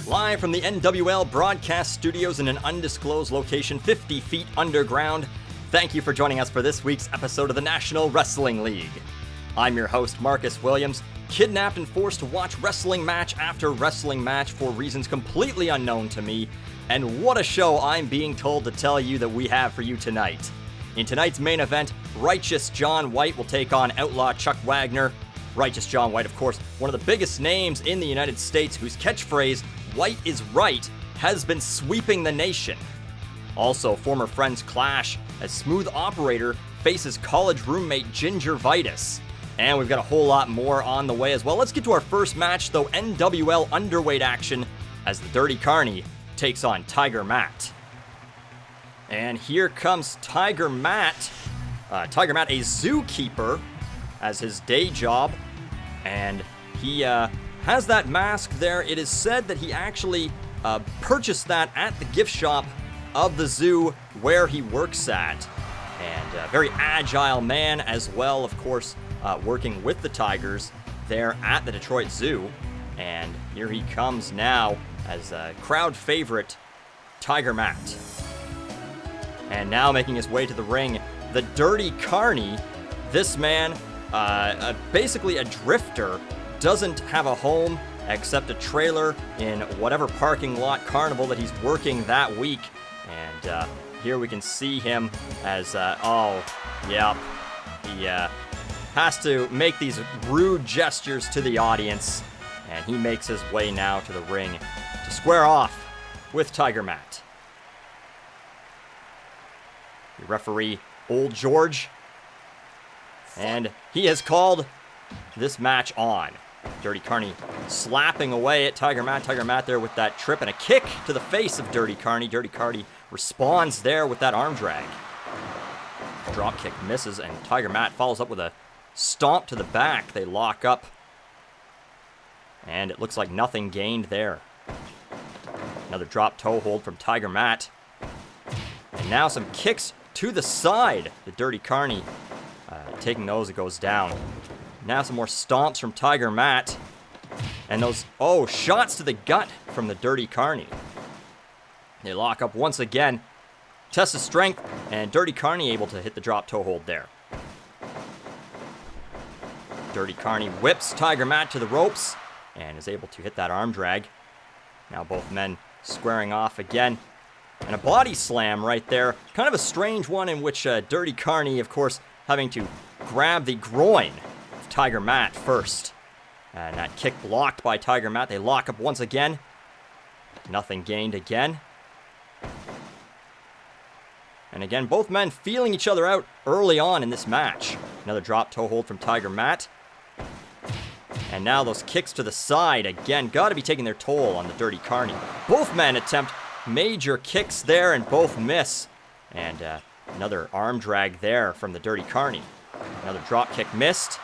Live from the NWL broadcast studios in an undisclosed location 50 feet underground, thank you for joining us for this week's episode of the National Wrestling League. I'm your host, Marcus Williams, kidnapped and forced to watch wrestling match after wrestling match for reasons completely unknown to me, and what a show I'm being told to tell you that we have for you tonight. In tonight's main event, Righteous John White will take on Outlaw Chuck Wagner. Righteous John White, of course, one of the biggest names in the United States, whose catchphrase, "White is right," has been sweeping the nation. Also, former friends clash as Smooth Operator faces college roommate Ginger Vitis. And we've got a whole lot more on the way as well. Let's get to our first match, though, NWL Underweight Action, as the Dirty Carney takes on Tiger Matt. And here comes Tiger Matt. Tiger Matt, a zookeeper, as his day job, and he has that mask there. It is said that he actually purchased that at the gift shop of the zoo where he works at. And a very agile man as well, of course, working with the Tigers there at the Detroit Zoo. And here he comes now as a crowd favorite, Tiger Matt. And now making his way to the ring, the Dirty Carney. This man, basically a drifter, doesn't have a home except a trailer in whatever parking lot carnival that he's working that week. And here we can see him as, he has to make these rude gestures to the audience. And he makes his way now to the ring to square off with Tiger Matt. The referee, Old George. And he has called this match on. Dirty Carney slapping away at Tiger Matt. Tiger Matt there with that trip and a kick to the face of Dirty Carney. Dirty Carney responds there with that arm drag. Drop kick misses, and Tiger Matt follows up with a stomp to the back. They lock up. And it looks like nothing gained there. Another drop toe hold from Tiger Matt. And now some kicks to the side. The Dirty Carney taking those, it goes down. Now some more stomps from Tiger Matt. And those, shots to the gut from the Dirty Carney. They lock up once again. Test of strength, and Dirty Carney able to hit the drop toe hold there. Dirty Carney whips Tiger Matt to the ropes and is able to hit that arm drag. Now both men squaring off again. And a body slam right there. Kind of a strange one in which Dirty Carney, of course, having to grab the groin of Tiger Matt first. And that kick blocked by Tiger Matt. They lock up once again. Nothing gained again. And again, both men feeling each other out early on in this match. Another drop toe hold from Tiger Matt. And now those kicks to the side again. Got to be taking their toll on the Dirty Carney. Both men attempt major kicks there and both miss. And another arm drag there from the Dirty Carney. Another drop kick missed.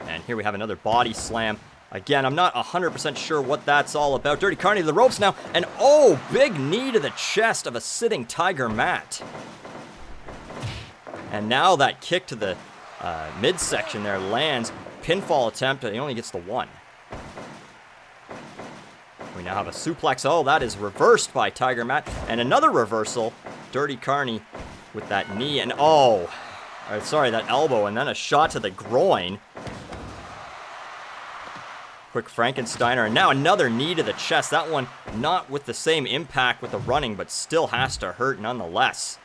And here we have another body slam. Again, I'm not 100% sure what that's all about. Dirty Carney to the ropes now. And big knee to the chest of a sitting Tiger Matt. And now that kick to the midsection there lands. Pinfall attempt, he only gets the one. We now have a suplex. That is reversed by Tiger Matt. And another reversal. Dirty Carney with that knee and that elbow, and then a shot to the groin. Quick Frankensteiner, and now another knee to the chest. That one not with the same impact with the running, but still has to hurt nonetheless.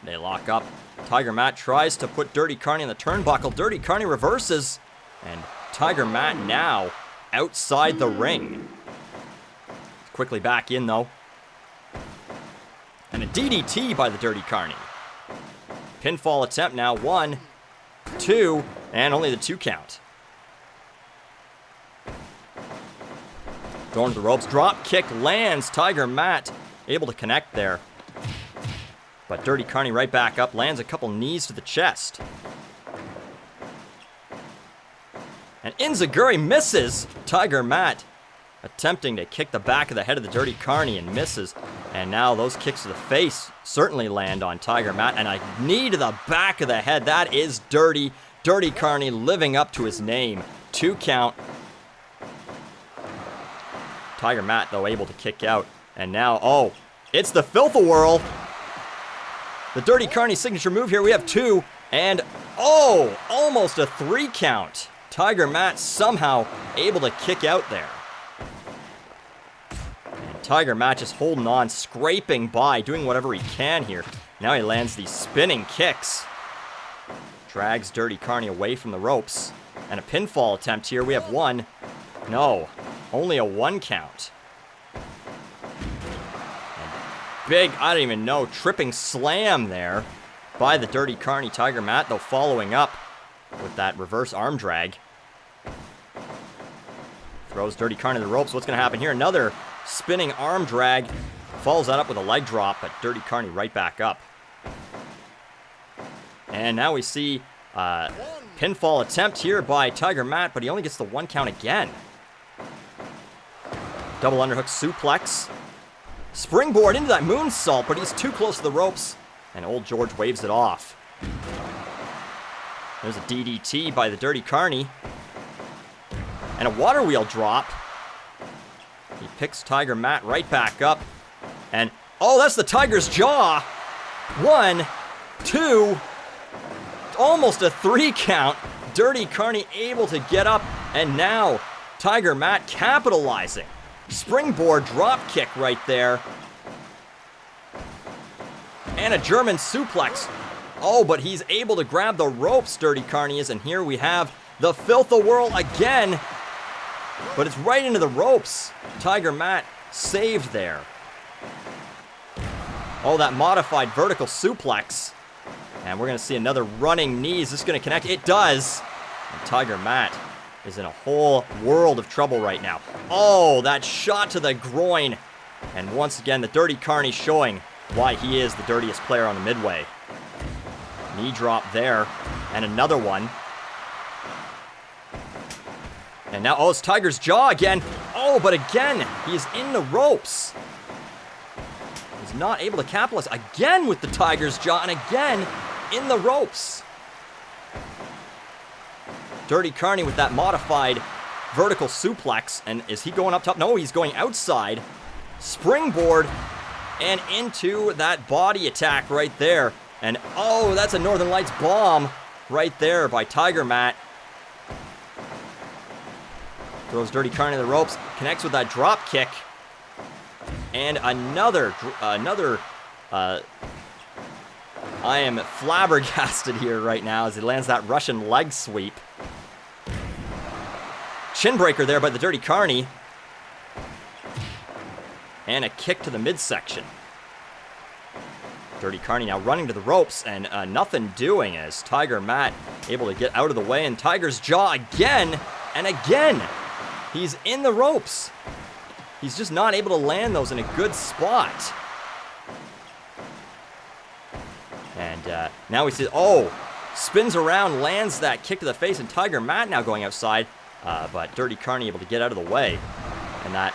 They lock up. Tiger Matt tries to put Dirty Carney in the turnbuckle. Dirty Carney reverses, and Tiger Matt now outside the ring. Quickly back in, though. And a DDT by the Dirty Carney. Pinfall attempt now. 1, 2, and only the 2 count. Going to the ropes. Drop kick lands. Tiger Matt able to connect there. But Dirty Carney right back up. Lands a couple knees to the chest. And Inzaguri misses. Tiger Matt attempting to kick the back of the head of the Dirty Carney and misses. And now those kicks to the face certainly land on Tiger Matt. And a knee to the back of the head. That is Dirty. Dirty Carney living up to his name. 2 count. Tiger Matt, though, able to kick out. And now, oh, it's the Filth-A-Whirl. The Dirty Carney signature move here. We have 2. And, oh, almost a 3 count. Tiger Matt somehow able to kick out there. And Tiger Matt just holding on, scraping by, doing whatever he can here. Now he lands these spinning kicks. Drags Dirty Carney away from the ropes. And a pinfall attempt here. We have 1. No, only a 1 count. And big, I don't even know, tripping slam there by the Dirty Carney. Tiger Matt, though, following up with that reverse arm drag. Throws Dirty Carney to the ropes. What's going to happen here? Another spinning arm drag. Follows that up with a leg drop, but Dirty Carney right back up. And now we see pinfall attempt here by Tiger Matt, but he only gets the 1 count again. Double underhook suplex. Springboard into that moonsault, but he's too close to the ropes. And Old George waves it off. There's a DDT by the Dirty Carney. And a water wheel drop. He picks Tiger Matt right back up. And, oh, that's the Tiger's Jaw. 1, 2, almost a 3 count. Dirty Carney able to get up. And now, Tiger Matt capitalizing. Springboard drop kick right there. And a German suplex. Oh, but he's able to grab the ropes, Dirty Carney is. And here we have the Filth-A-Whirl again. But it's right into the ropes. Tiger Matt saved there. Oh, that modified vertical suplex. And we're going to see another running knee. Is this going to connect? It does. And Tiger Matt is in a whole world of trouble right now. Oh, that shot to the groin. And once again, the Dirty Carney showing why he is the dirtiest player on the midway. Knee drop there. And another one. And now, oh, it's Tiger's Jaw again. Oh, but again, he's in the ropes. He's not able to capitalize again with the Tiger's Jaw, and again in the ropes. Dirty Carney with that modified vertical suplex. And is he going up top? No, he's going outside. Springboard and into that body attack right there. And oh, that's a Northern Lights bomb right there by Tiger Matt. Throws Dirty Carney to the ropes, connects with that drop kick. And another, I am flabbergasted here right now as he lands that Russian leg sweep. Chin breaker there by the Dirty Carney. And a kick to the midsection. Dirty Carney now running to the ropes and nothing doing as Tiger Matt able to get out of the way. And Tiger's Jaw again and again. He's in the ropes. He's just not able to land those in a good spot. And now we see, oh, spins around, lands that kick to the face, and Tiger Matt now going outside. But Dirty Carney able to get out of the way. And that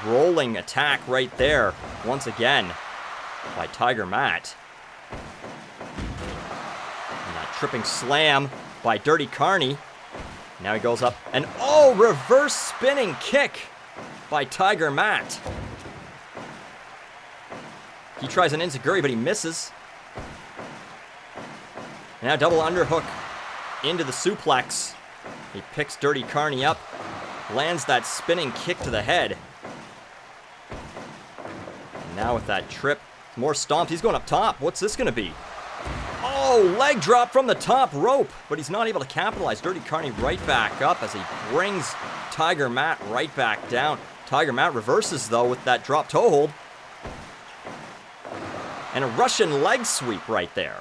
rolling attack right there, once again, by Tiger Matt. And that tripping slam by Dirty Carney. Now he goes up, and oh, reverse spinning kick by Tiger Matt. He tries an enziguri, but he misses. And now double underhook into the suplex. He picks Dirty Carney up, lands that spinning kick to the head. And now with that trip, more stomps. He's going up top. What's this going to be? Oh, leg drop from the top rope, but he's not able to capitalize. Dirty Carney right back up as he brings Tiger Matt right back down. Tiger Matt reverses, though, with that drop toe hold. And a Russian leg sweep right there.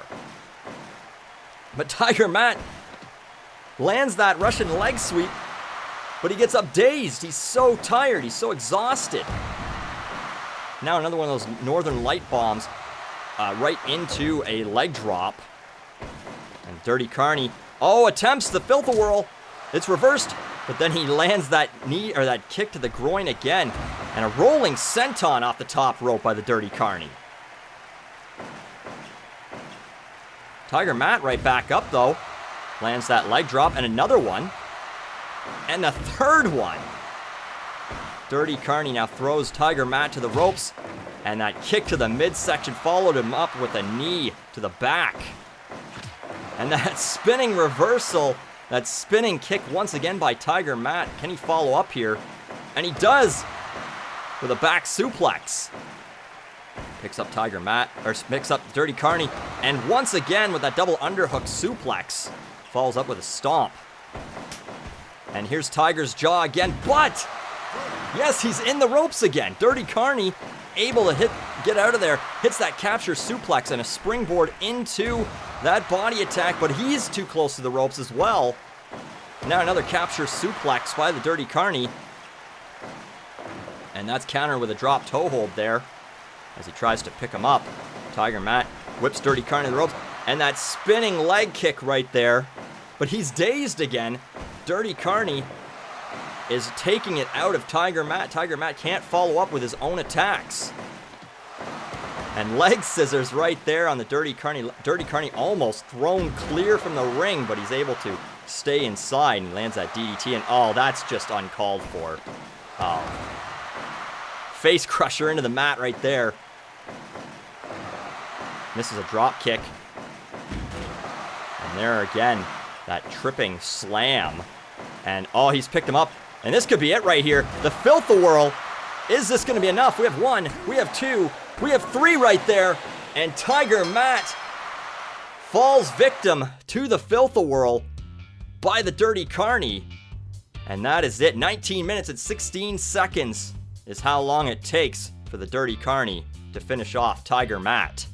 But Tiger Matt lands that Russian leg sweep, but he gets up dazed. He's so tired. He's so exhausted. Now another one of those Northern Light bombs. Right into a leg drop. And Dirty Carney, oh, attempts the Filth-A-Whirl. It's reversed, but then he lands that knee, or that kick to the groin again. And a rolling senton off the top rope by the Dirty Carney. Tiger Matt right back up, though. Lands that leg drop, and another one. And a third one. Dirty Carney now throws Tiger Matt to the ropes. And that kick to the midsection followed him up with a knee to the back. And that spinning reversal, that spinning kick once again by Tiger Matt. Can he follow up here? And he does with a back suplex. Picks up Tiger Matt, or picks up Dirty Carney. And once again with that double underhook suplex, follows up with a stomp. And here's Tiger's jaw again, but yes, he's in the ropes again. Dirty Carney able to get out of there, hits that capture suplex and a springboard into that body attack, but he's too close to the ropes as well. Now another capture suplex by the Dirty Carney. And that's countered with a drop toe hold there as he tries to pick him up. Tiger Matt whips Dirty Carney to the ropes, and that spinning leg kick right there. But he's dazed again. Dirty Carney is taking it out of Tiger Matt. Tiger Matt can't follow up with his own attacks. And leg scissors right there on the Dirty Carney. Dirty Carney almost thrown clear from the ring, but he's able to stay inside and lands that DDT. And oh, that's just uncalled for. Oh. Face crusher into the mat right there. Misses a drop kick. And there again, that tripping slam. And oh, he's picked him up. And this could be it right here. The Filth-A-Whirl. Is this going to be enough? We have 1, we have 2, we have 3 right there. And Tiger Matt falls victim to the Filth-A-Whirl by the Dirty Carney. And that is it. 19 minutes and 16 seconds is how long it takes for the Dirty Carney to finish off Tiger Matt.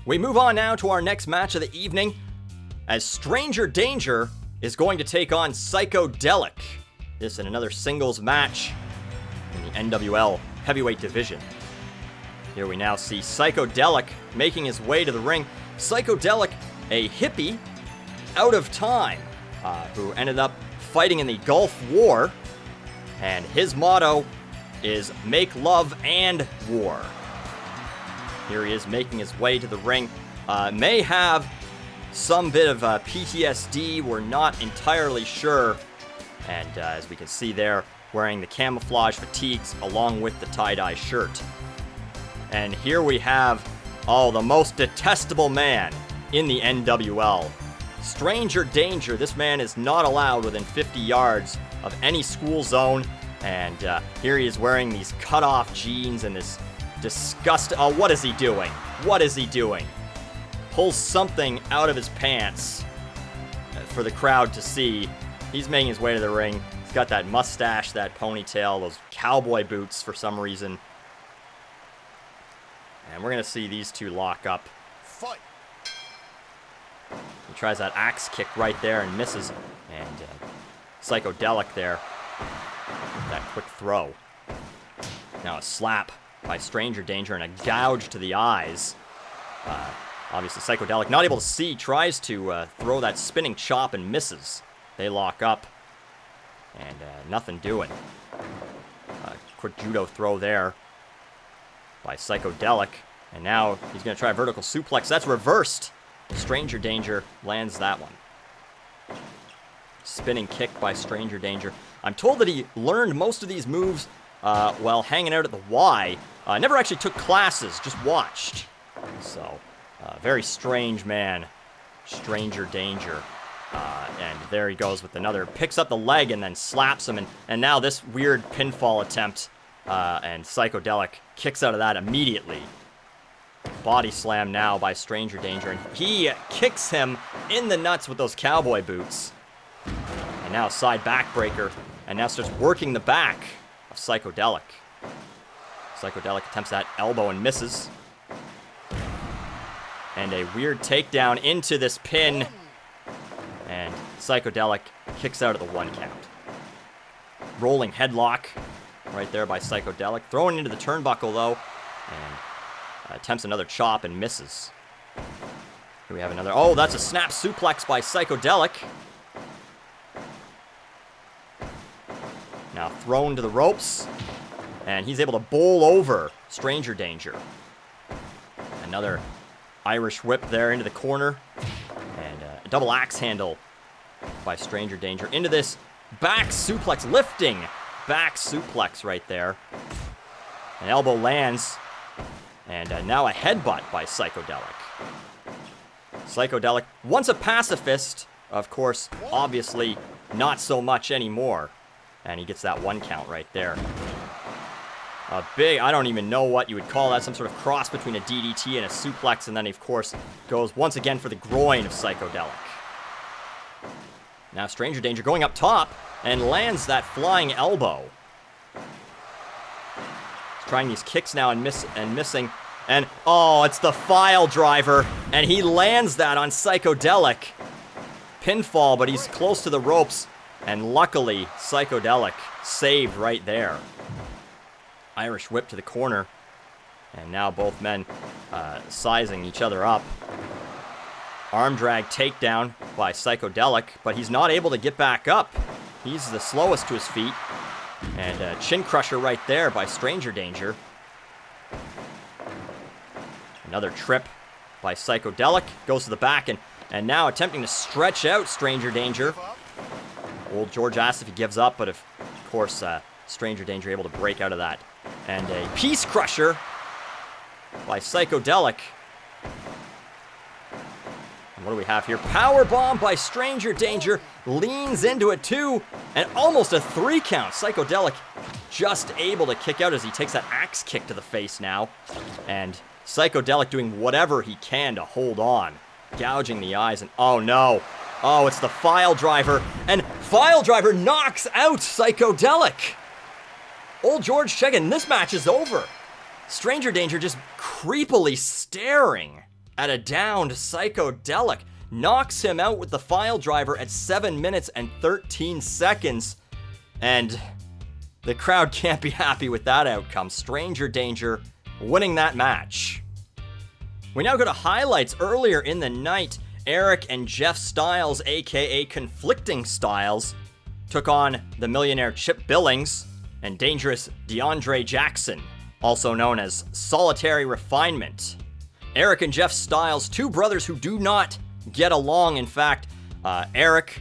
We move on now to our next match of the evening, as Stranger Danger is going to take on Psychodelic. This in another singles match in the NWL heavyweight division. Here we now see Psychodelic making his way to the ring. Psychodelic, a hippie out of time, who ended up fighting in the Gulf War, and his motto is make love and war. Here he is making his way to the ring. May have some bit of PTSD, we're not entirely sure. And as we can see there, wearing the camouflage fatigues along with the tie-dye shirt. And here we have, oh, the most detestable man in the NWL. Stranger Danger. This man is not allowed within 50 yards of any school zone. And here he is wearing these cut-off jeans and this disgusting... Oh, what is he doing? What is he doing? Pulls something out of his pants for the crowd to see. He's making his way to the ring. He's got that mustache, that ponytail, those cowboy boots for some reason. And we're going to see these two lock up. Fight. He tries that axe kick right there and misses. And Psychodelic there. That quick throw. Now a slap by Stranger Danger and a gouge to the eyes. Obviously Psychodelic, not able to see, tries to throw that spinning chop and misses. They lock up. And nothing doing. Quick judo throw there by Psychodelic. And now he's going to try a vertical suplex. That's reversed. Stranger Danger lands that one. Spinning kick by Stranger Danger. I'm told that he learned most of these moves while hanging out at the Y. Never actually took classes, just watched. So, very strange man. Stranger Danger. And there he goes with another. Picks up the leg and then slaps him. And now this weird pinfall attempt. And Psychodelic kicks out of that immediately. Body slam now by Stranger Danger. And he kicks him in the nuts with those cowboy boots. And now side backbreaker. And now starts working the back of Psychodelic. Psychodelic attempts that elbow and misses. And a weird takedown into this pin. And Psychodelic kicks out of the 1 count. Rolling headlock right there by Psychodelic. Throwing into the turnbuckle though. And attempts another chop and misses. Here we have another. Oh, that's a snap suplex by Psychodelic. Now thrown to the ropes. And he's able to bowl over Stranger Danger. Another Irish whip there into the corner. And a double axe handle by Stranger Danger into this back suplex, lifting back suplex right there. An elbow lands, and now a headbutt by Psychodelic. Psychodelic, once a pacifist, of course, obviously not so much anymore. And he gets that 1 count right there. A big, I don't even know what you would call that, some sort of cross between a DDT and a suplex, and then he, of course, goes once again for the groin of Psychodelic. Now Stranger Danger going up top and lands that flying elbow. He's trying these kicks now and missing. And, oh, it's the file driver. And he lands that on Psychodelic. Pinfall, but he's close to the ropes. And luckily, Psychodelic saved right there. Irish whip to the corner. And now both men sizing each other up. Arm drag takedown by Psychodelic, but he's not able to get back up. He's the slowest to his feet. And chin crusher right there by Stranger Danger. Another trip by Psychodelic. Goes to the back and now attempting to stretch out Stranger Danger. Old George asks if he gives up, but of course Stranger Danger able to break out of that. And a piece crusher by Psychodelic. And what do we have here? Power bomb by Stranger Danger. Leans into it too. And almost a 3 count. Psychodelic just able to kick out as he takes that axe kick to the face now. And Psychodelic doing whatever he can to hold on. Gouging the eyes and oh no. Oh, it's the file driver. And file driver knocks out Psychodelic. Old George checking, this match is over. Stranger Danger just creepily staring at a downed Psychodelic. Knocks him out with the file driver at 7 minutes and 13 seconds. And the crowd can't be happy with that outcome. Stranger Danger winning that match. We now go to highlights. Earlier in the night, Eric and Jeff Styles, aka Conflicting Styles, took on the Millionaire Chip Billings and Dangerous DeAndre Jackson, also known as Solitary Refinement. Eric and Jeff Styles, two brothers who do not get along. In fact, Eric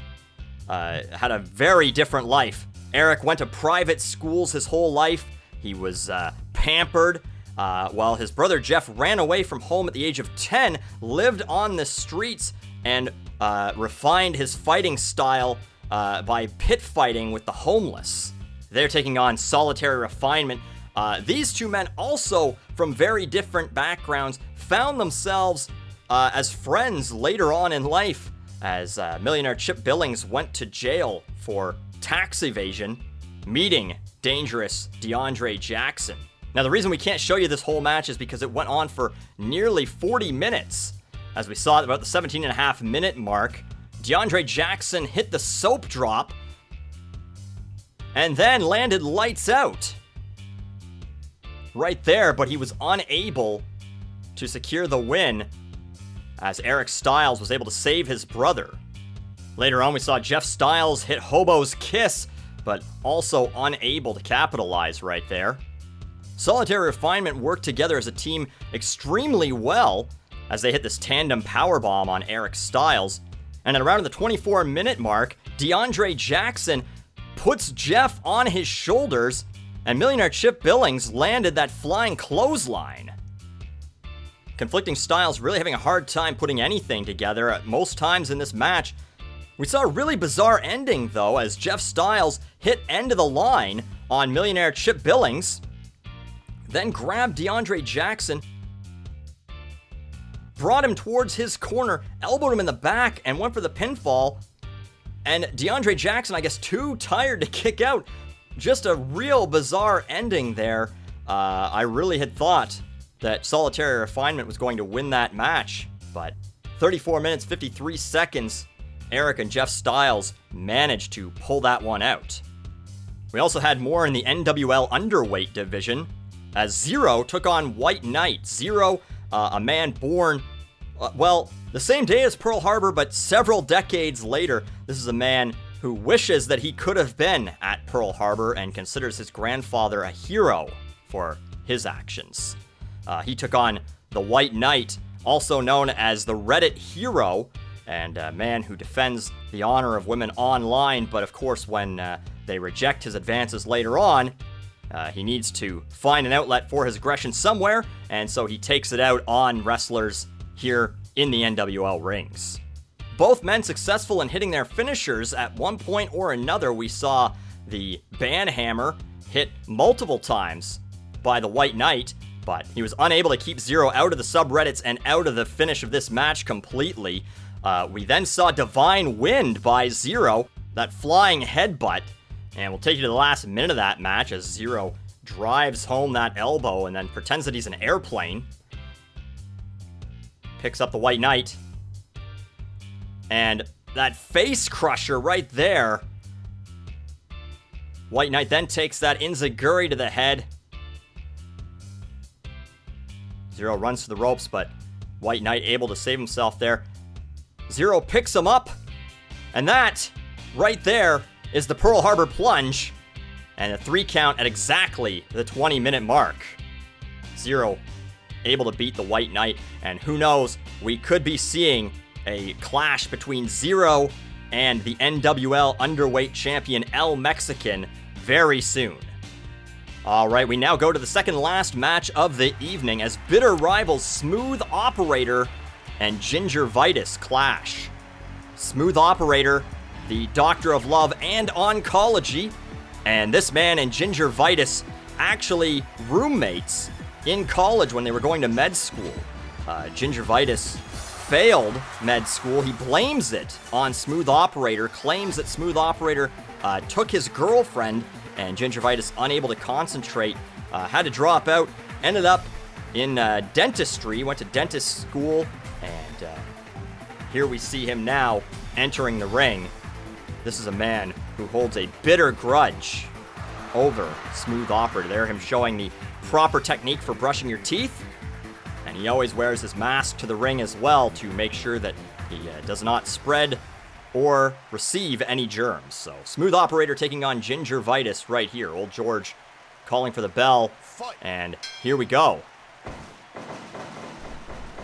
had a very different life. Eric went to private schools his whole life. He was pampered, while his brother Jeff ran away from home at the age of 10, lived on the streets, and refined his fighting style by pit fighting with the homeless. They're taking on Solitary Refinement. These two men, also from very different backgrounds, found themselves as friends later on in life, as Millionaire Chip Billings went to jail for tax evasion, meeting Dangerous DeAndre Jackson. Now, the reason we can't show you this whole match is because it went on for nearly 40 minutes. As we saw at about the 17.5-minute mark, DeAndre Jackson hit the soap drop and then landed lights out right there, but he was unable to secure the win as Eric Styles was able to save his brother. Later on, we saw Jeff Styles hit Hobo's Kiss, but also unable to capitalize right there. Solitary Refinement worked together as a team extremely well as they hit this tandem powerbomb on Eric Styles. And at around the 24-minute mark, DeAndre Jackson puts Jeff on his shoulders, and Millionaire Chip Billings landed that flying clothesline. Conflicting Styles really having a hard time putting anything together at most times in this match. We saw a really bizarre ending, though, as Jeff Styles hit end of the line on Millionaire Chip Billings, then grabbed DeAndre Jackson, brought him towards his corner, elbowed him in the back, and went for the pinfall. And DeAndre Jackson, I guess, too tired to kick out. Just a real bizarre ending there. I really had thought that Solitary Refinement was going to win that match, but 34 minutes, 53 seconds, Eric and Jeff Styles managed to pull that one out. We also had more in the NWL Underweight division, as Zero took on White Knight. Zero, a man born, the same day as Pearl Harbor, but several decades later. This is a man who wishes that he could have been at Pearl Harbor and considers his grandfather a hero for his actions. He took on the White Knight, also known as the Reddit Hero, and a man who defends the honor of women online, but of course when they reject his advances later on, he needs to find an outlet for his aggression somewhere, and so he takes it out on wrestlers here in the NWL rings. Both men successful in hitting their finishers. At one point or another, we saw the banhammer hit multiple times by the White Knight, but he was unable to keep Zero out of the subreddits and out of the finish of this match completely. We then saw Divine Wind by Zero, that flying headbutt, and we'll take you to the last minute of that match as Zero drives home that elbow and then pretends that he's an airplane. Picks up the White Knight, and that face crusher right there. White Knight then takes that enziguri to the head. Zero runs to the ropes, but White Knight able to save himself there. Zero picks him up, and that, right there, is the Pearl Harbor Plunge, and a 3 count at exactly the 20-minute mark. Zero able to beat the White Knight, and who knows, we could be seeing a clash between Zero and the NWL Underweight Champion El Mexican very soon. Alright, we now go to the second last match of the evening as bitter rivals Smooth Operator and Ginger Vitis clash. Smooth Operator, the Doctor of Love and Oncology, and this man and Ginger Vitis actually roommates in college when they were going to med school. Ginger Vitis failed med school. He blames it on Smooth Operator, claims that Smooth Operator took his girlfriend, and Ginger Vitis, unable to concentrate, had to drop out, ended up in dentistry, went to dentist school, and here we see him now entering the ring. This is a man who holds a bitter grudge over Smooth Operator. There, him showing the proper technique for brushing your teeth, and he always wears his mask to the ring as well to make sure that he does not spread or receive any germs. So, Smooth Operator taking on Ginger Vitis right here. Old George calling for the bell, and here we go.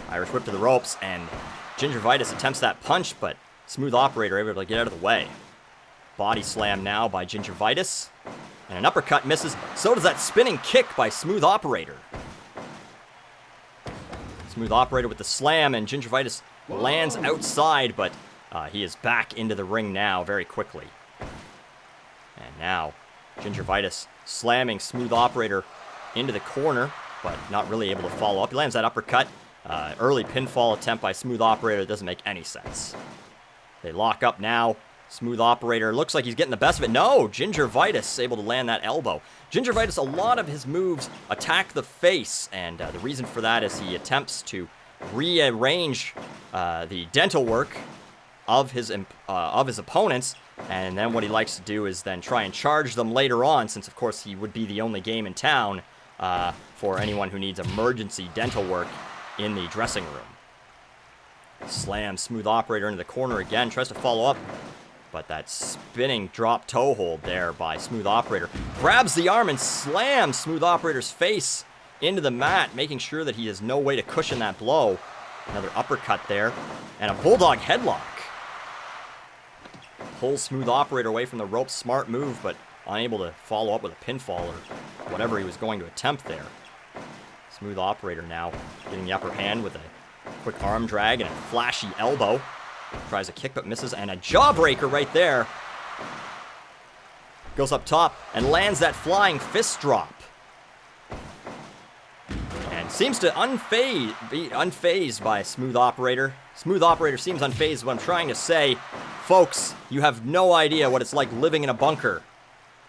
Irish whip to the ropes, and Ginger Vitis attempts that punch, but Smooth Operator able to get out of the way. Body slam now by Ginger Vitis, and an uppercut misses. So does that spinning kick by Smooth Operator. Smooth Operator with the slam, and Ginger Vitis lands outside, but he is back into the ring now very quickly. And now, Ginger Vitis slamming Smooth Operator into the corner, but not really able to follow up. He lands that uppercut. Early pinfall attempt by Smooth Operator doesn't make any sense. They lock up now. Smooth Operator looks like he's getting the best of it. No, Ginger Vitis able to land that elbow. Ginger Vitis, a lot of his moves attack the face, and the reason for that is he attempts to rearrange the dental work of his opponents, and then what he likes to do is then try and charge them later on, since of course he would be the only game in town for anyone who needs emergency dental work in the dressing room. Slams Smooth Operator into the corner again, tries to follow up, but that spinning drop toe hold there by Smooth Operator grabs the arm and slams Smooth Operator's face into the mat, making sure that he has no way to cushion that blow. Another uppercut there, and a bulldog headlock. Pulls Smooth Operator away from the ropes. Smart move, but unable to follow up with a pinfall or whatever he was going to attempt there. Smooth Operator now getting the upper hand with a quick arm drag and a flashy elbow. Tries a kick but misses, and a jawbreaker right there. Goes up top and lands that flying fist drop. And seems to be unfazed by Smooth Operator. Smooth Operator seems unfazed. What I'm trying to say, folks, you have no idea what it's like living in a bunker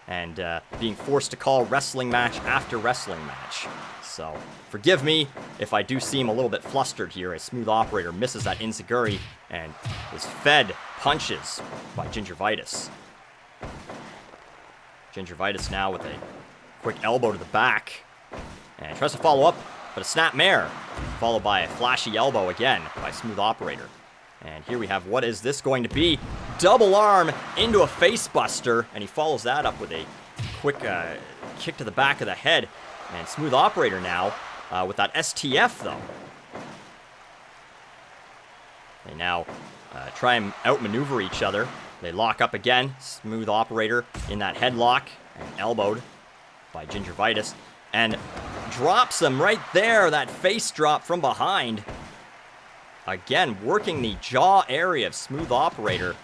and being forced to call wrestling match after wrestling match. So, forgive me if I do seem a little bit flustered here as Smooth Operator misses that enziguri and is fed punches by Ginger Vitis. Ginger Vitis now with a quick elbow to the back and tries to follow up, but a snap mare, followed by a flashy elbow again by Smooth Operator. And here we have, what is this going to be? Double arm into a face buster, and he follows that up with a quick kick to the back of the head. And Smooth Operator now with that STF, though. They now try and outmaneuver each other. They lock up again. Smooth Operator in that headlock and elbowed by Ginger Vitis. And drops him right there, that face drop from behind. Again, working the jaw area of Smooth Operator,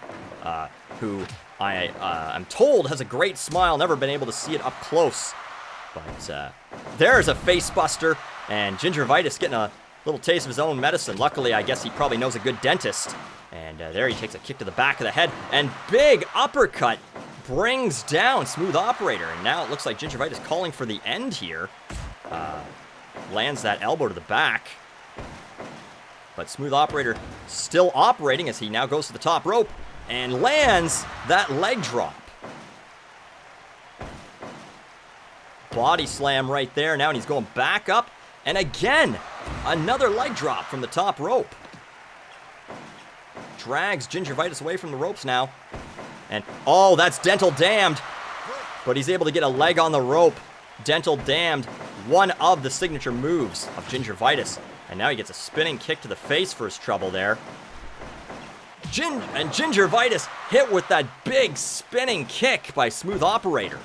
who I'm told has a great smile. Never been able to see it up close. But there's a face buster, and Ginger Vitis getting a little taste of his own medicine. Luckily, I guess he probably knows a good dentist. And there he takes a kick to the back of the head, and big uppercut brings down Smooth Operator. And now it looks like Ginger Vitis calling for the end here. Lands that elbow to the back. But Smooth Operator still operating as he now goes to the top rope and lands that leg drop. Body slam right there now, and he's going back up. And again, another leg drop from the top rope. Drags Ginger Vitis away from the ropes now. And, oh, that's Dental Damned. But he's able to get a leg on the rope. Dental Damned, one of the signature moves of Ginger Vitis. And now he gets a spinning kick to the face for his trouble there. And Ginger Vitis hit with that big spinning kick by Smooth Operator.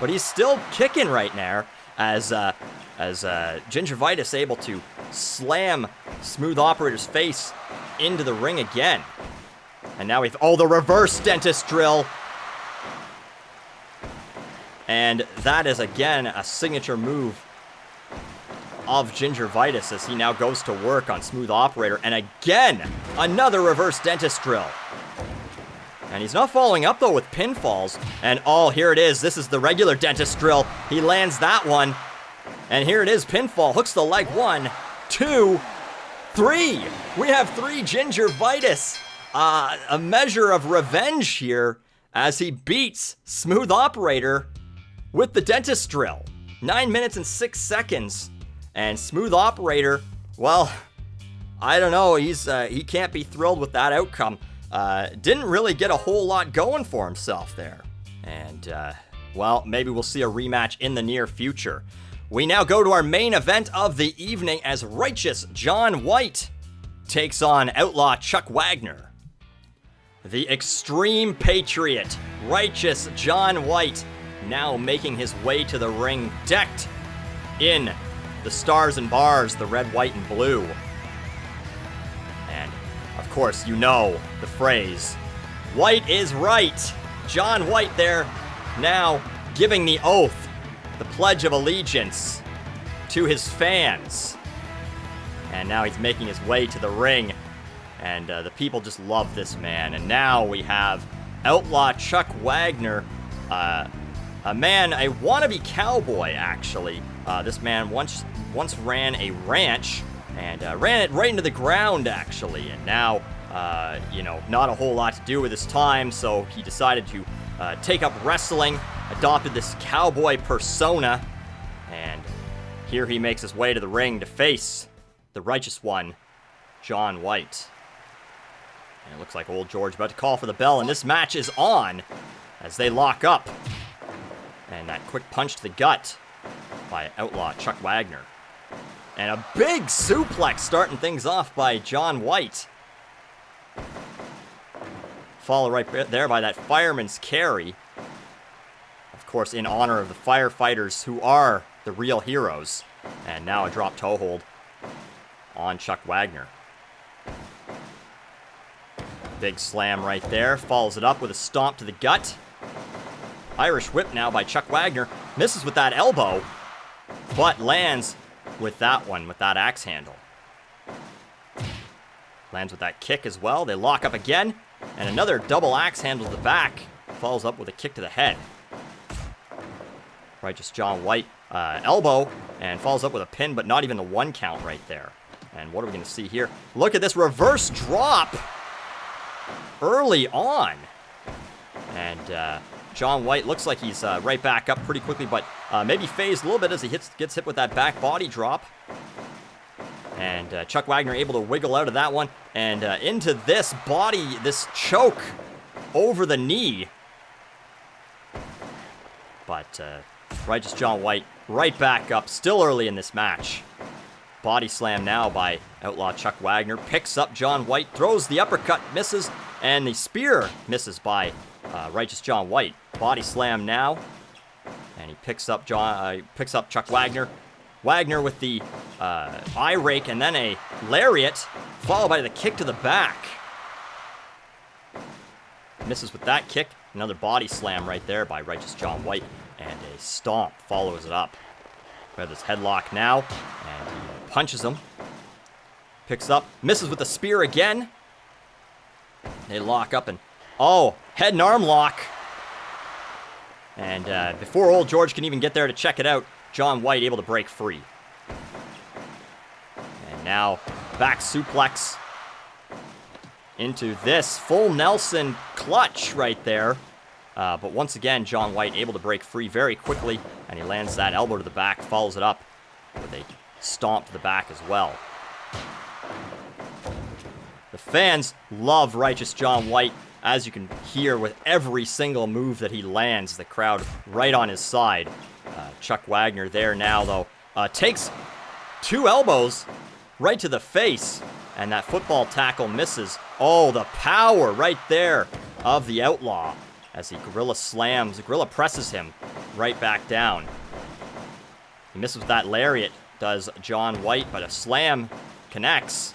But he's still kicking right now as Ginger Vitis able to slam Smooth Operator's face into the ring again. And now the reverse dentist drill. And that is again a signature move of Ginger Vitis as he now goes to work on Smooth Operator. And again, another reverse dentist drill. And he's not following up, though, with pinfalls. And, oh, here it is. This is the regular dentist drill. He lands that one. And here it is, pinfall. Hooks the leg. 1, 2, 3. We have 3 Ginger Vitis. A measure of revenge here as he beats Smooth Operator with the dentist drill. 9 minutes and 6 seconds. And Smooth Operator, well, I don't know. He can't be thrilled with that outcome. Didn't really get a whole lot going for himself there. And, well, maybe we'll see a rematch in the near future. We now go to our main event of the evening as Righteous John White takes on Outlaw Chuck Wagner. The Extreme Patriot, Righteous John White, now making his way to the ring, decked in the stars and bars, the red, white, and blue. And, of course, you know the phrase, white is right. John White there, now giving the oath, the Pledge of Allegiance to his fans. And now he's making his way to the ring. And the people just love this man. And now we have Outlaw Chuck Wagner, a wannabe cowboy, actually. This man once ran a ranch and ran it right into the ground, actually. And now, not a whole lot to do with his time, so he decided to take up wrestling, adopted this cowboy persona, and here he makes his way to the ring to face the righteous one, John White. And it looks like old George about to call for the bell, and this match is on as they lock up. And that quick punch to the gut by Outlaw Chuck Wagner. And a big suplex starting things off by John White. Followed right there by that fireman's carry. Of course, in honor of the firefighters who are the real heroes. And now a drop toe hold on Chuck Wagner. Big slam right there. Follows it up with a stomp to the gut. Irish whip now by Chuck Wagner. Misses with that elbow, but lands with that one, with that axe handle. Lands with that kick as well. They lock up again, and another double axe handle to the back. Follows up with a kick to the head. Righteous John White elbow, and follows up with a pin, but not even the 1 count right there. And what are we going to see here? Look at this reverse drop early on. And John White looks like he's right back up pretty quickly, but maybe phased a little bit as he gets hit with that back body drop. And Chuck Wagner able to wiggle out of that one and into this choke over the knee. But Righteous John White right back up, still early in this match. body slam now by Outlaw Chuck Wagner. Picks up John White, throws the uppercut, misses, and the spear misses by Righteous John White. Body slam now, and he picks up Chuck Wagner. Wagner with the eye rake and then a lariat, followed by the kick to the back. Misses with that kick. Another body slam right there by Righteous John White, and a stomp follows it up. We have this headlock now, and he punches him. Picks up, misses with the spear again. They lock up and, head and arm lock. And before old George can even get there to check it out, John White able to break free. And now, back suplex into this full Nelson clutch right there. But once again, John White able to break free very quickly, and he lands that elbow to the back, follows it up with a stomp to the back as well. The fans love Righteous John White, as you can hear with every single move that he lands. The crowd right on his side. Chuck Wagner there now, though, takes 2 elbows right to the face, and that football tackle misses. Oh, the power right there of the Outlaw as he gorilla presses him right back down. He misses with that lariat, does John White, but a slam connects.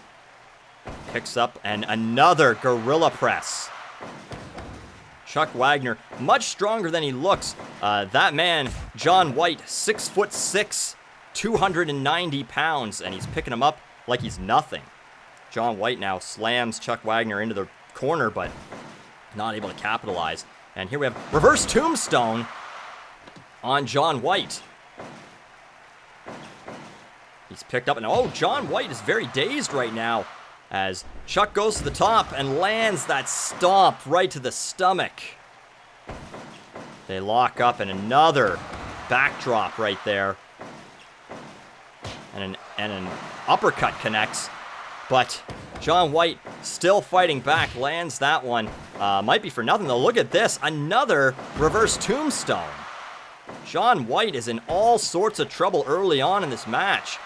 Picks up, and another gorilla press. Chuck Wagner, much stronger than he looks. That man, John White, 6'6", 290 pounds, and he's picking him up like he's nothing. John White now slams Chuck Wagner into the corner, but not able to capitalize. And here we have reverse tombstone on John White. He's picked up, and John White is very dazed right now as Chuck goes to the top and lands that stomp right to the stomach. They lock up, and another backdrop right there. And an uppercut connects, but John White still fighting back, lands that one. Might be for nothing, though. Look at this, another reverse tombstone. John White is in all sorts of trouble early on in this match.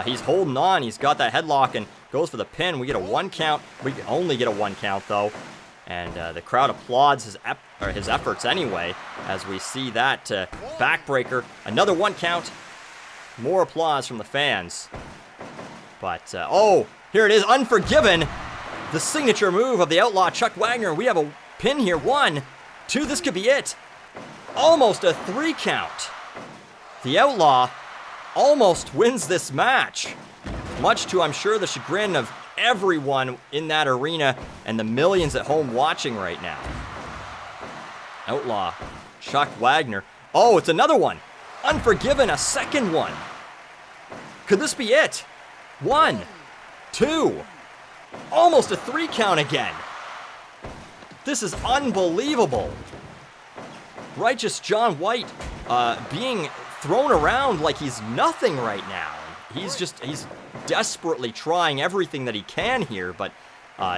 He's holding on, he's got that headlock and goes for the pin. We get a 1 count. We can only get a 1 count, though. And the crowd applauds his efforts anyway, as we see that backbreaker. Another 1 count. More applause from the fans. But, here it is, Unforgiven. The signature move of the Outlaw Chuck Wagner. We have a pin here. 1, 2, this could be it. Almost a 3 count. The Outlaw almost wins this match. Much to, I'm sure, the chagrin of everyone in that arena and the millions at home watching right now. Outlaw Chuck Wagner. It's another one. Unforgiven, a second one. Could this be it? 1, 2. Almost a 3 count again. This is unbelievable. Righteous John White being thrown around like he's nothing right now. He's desperately trying everything that he can here, but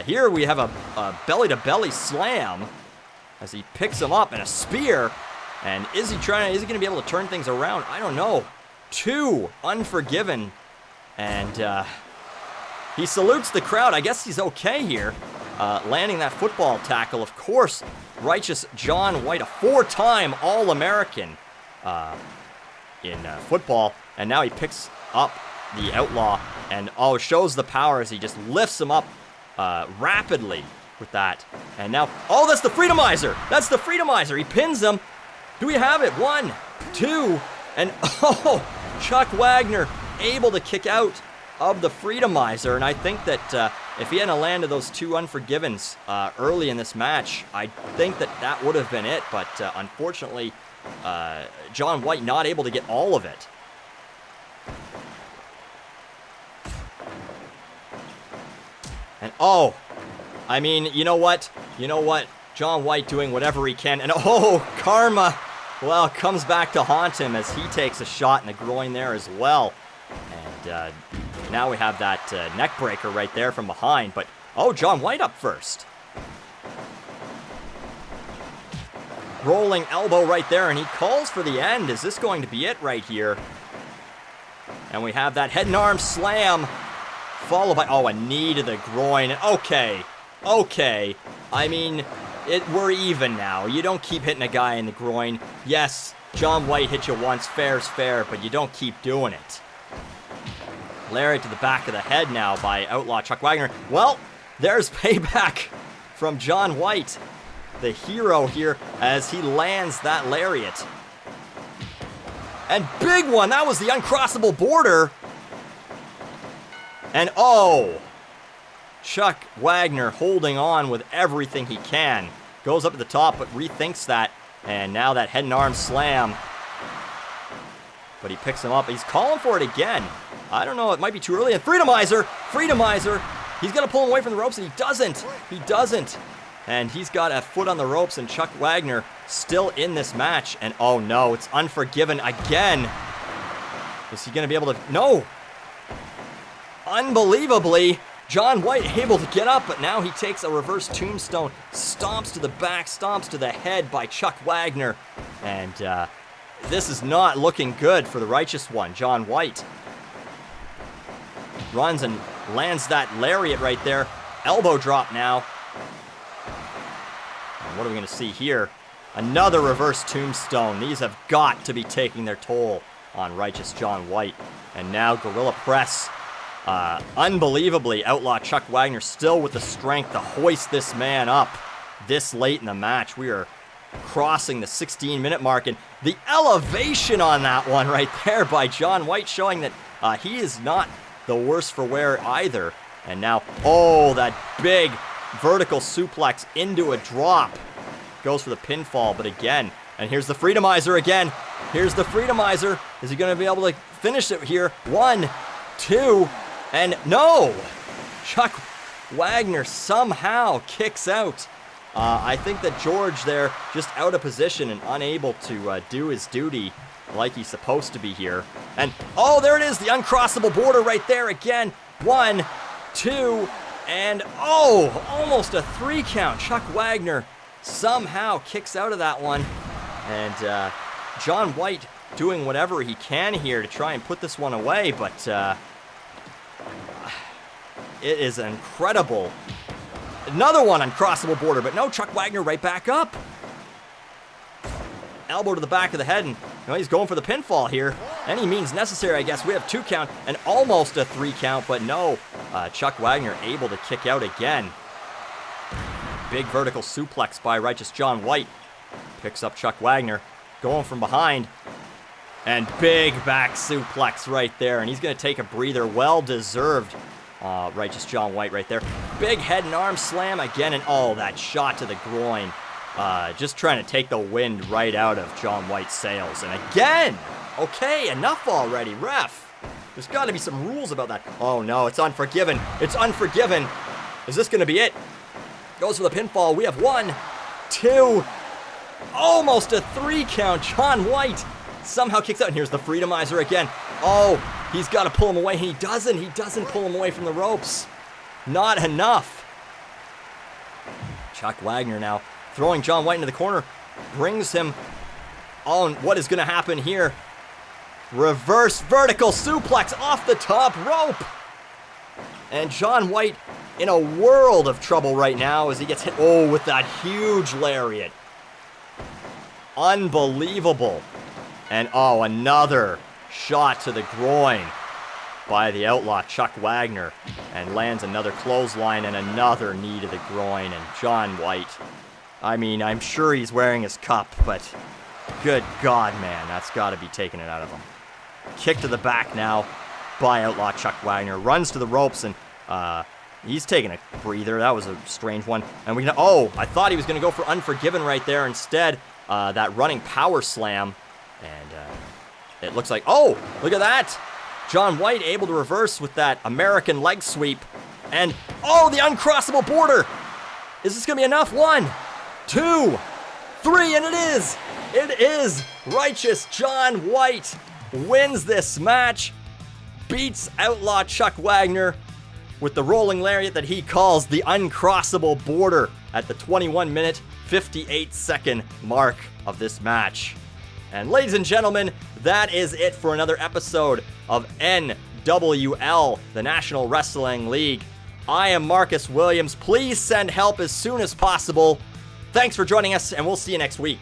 here we have a belly-to-belly slam as he picks him up, and a spear. And is he going to be able to turn things around? I don't know. 2 Unforgiven, and he salutes the crowd. I guess he's okay here, landing that football tackle. Of course, Righteous John White, a 4-time All-American in football, and now he picks up the Outlaw and shows the power as he just lifts him up rapidly with that. And now, that's the Freedomizer. That's the Freedomizer. He pins him. Do we have it? 1, 2, and Chuck Wagner able to kick out of the Freedomizer. And I think that if he hadn't landed those 2 Unforgivens early in this match, I think that would have been it. But unfortunately, John White not able to get all of it. And I mean, you know what? John White doing whatever he can. And karma, well, comes back to haunt him as he takes a shot in the groin there as well. And now we have that neck breaker right there from behind. But, John White up first. Rolling elbow right there, and he calls for the end. Is this going to be it right here? And we have that head and arm slam, followed by, a knee to the groin. Okay. I mean, we're even now. You don't keep hitting a guy in the groin. Yes, John White hit you once, fair's fair, but you don't keep doing it. Lariat to the back of the head now by Outlaw Chuck Wagner. Well, there's payback from John White, the hero here, as he lands that lariat. And big one, that was the uncrossable border. And Chuck Wagner holding on with everything he can. Goes up to the top, but rethinks that. And now that head and arm slam. But he picks him up. He's calling for it again. I don't know, it might be too early. And Freedomizer. He's going to pull him away from the ropes, and he doesn't. And he's got a foot on the ropes, and Chuck Wagner still in this match. And oh no, it's Unforgiven again. Is he going to be able to? No. Unbelievably, John White able to get up, but now he takes a reverse tombstone, stomps to the back, stomps to the head by Chuck Wagner. And this is not looking good for the Righteous One, John White. Runs and lands that lariat right there. Elbow drop now. And what are we going to see here? Another reverse tombstone. These have got to be taking their toll on Righteous John White. And now Gorilla Press. Unbelievably, Outlaw Chuck Wagner still with the strength to hoist this man up this late in the match. We are crossing the 16-minute mark, and the elevation on that one right there by John White showing that he is not the worse for wear either. And now, that big vertical suplex into a drop. Goes for the pinfall, but again, and here's the Freedomizer again. Is he going to be able to finish it here? 1, 2, and no! Chuck Wagner somehow kicks out. I think that George there just out of position and unable to do his duty like he's supposed to be here. And there it is, the uncrossable border right there again. 1, 2, and almost a 3 count. Chuck Wagner somehow kicks out of that one. And John White doing whatever he can here to try and put this one away, but it is incredible. Another one uncrossable border, but no, Chuck Wagner right back up. Elbow to the back of the head, and he's going for the pinfall here. Any means necessary, I guess. We have 2 count and almost a 3 count, but no. Chuck Wagner able to kick out again. Big vertical suplex by Righteous John White. Picks up Chuck Wagner, going from behind. And big back suplex right there, and he's going to take a breather. Well-deserved. Righteous John White right there. Big head and arm slam again, and that shot to the groin. Just trying to take the wind right out of John White's sails. And again! Okay, enough already, ref. There's got to be some rules about that. Oh no, it's Unforgiven. Is this going to be it? Goes for the pinfall. We have 1, 2, almost a 3 count. John White somehow kicks out, and here's the Freedomizer again. He's got to pull him away. He doesn't pull him away from the ropes. Not enough. Chuck Wagner now throwing John White into the corner. Brings him on. What is going to happen here? Reverse vertical suplex off the top rope. And John White in a world of trouble right now as he gets hit. With that huge lariat. Unbelievable. And another shot to the groin by the Outlaw Chuck Wagner, and lands another clothesline and another knee to the groin. And John White, I mean, I'm sure he's wearing his cup, but good God, man, that's got to be taking it out of him. Kick to the back now by Outlaw Chuck Wagner, runs to the ropes, and he's taking a breather. That was a strange one. And I thought he was going to go for Unforgiven right there. Instead, that running power slam. And it looks like, look at that. John White able to reverse with that American leg sweep. And, the uncrossable border. Is this going to be enough? 1, 2, 3, and it is. It is. Righteous John White wins this match. Beats Outlaw Chuck Wagner with the rolling lariat that he calls the uncrossable border at the 21-minute, 58-second mark of this match. And ladies and gentlemen, that is it for another episode of NWL, the National Wrestling League. I am Marcus Williams. Please send help as soon as possible. Thanks for joining us, and we'll see you next week.